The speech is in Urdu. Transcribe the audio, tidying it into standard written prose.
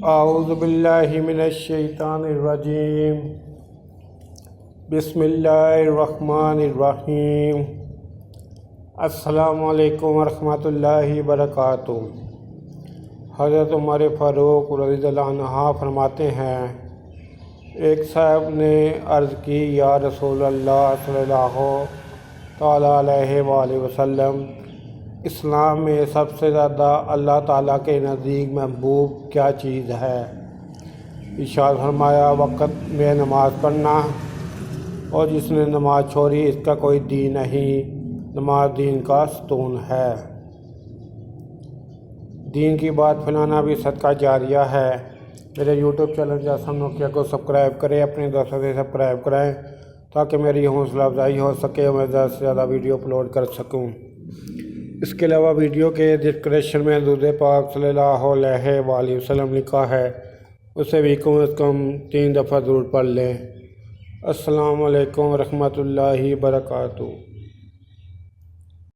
اعوذ باللہ من الشیطان الرجیم بسم اللہ الرحمن الرحیم السلام علیکم ورحمۃ اللہ وبرکاتہ۔ حضرت عمر فاروق رضی اللہ عنہ فرماتے ہیں، ایک صاحب نے عرض کی، یا رسول اللہ صلی اللہ تعالیٰ علیہ وآلہ وسلم، اسلام میں سب سے زیادہ اللہ تعالیٰ کے نزدیک محبوب کیا چیز ہے؟ ارشاد فرمایا، وقت میں نماز پڑھنا، اور جس نے نماز چھوڑی اس کا کوئی دین نہیں، نماز دین کا ستون ہے۔ دین کی بات پھیلانا بھی صدقہ جاریہ ہے۔ میرے یوٹیوب چینل جیسا نوکیا کو سبسکرائب کریں، اپنے دوستوں سے سبسکرائب کرائیں تاکہ میری حوصلہ افزائی ہو سکے اور میں زیادہ سے زیادہ ویڈیو اپلوڈ کر سکوں۔ اس کے علاوہ ویڈیو کے ڈسکرپشن میں درود پاک صلی اللہ علیہ وآلہ وسلم لکھا ہے، اسے بھی کم از کم 3 دفعہ ضرور پڑھ لیں۔ السلام علیکم ورحمۃ اللہ وبرکاتہ۔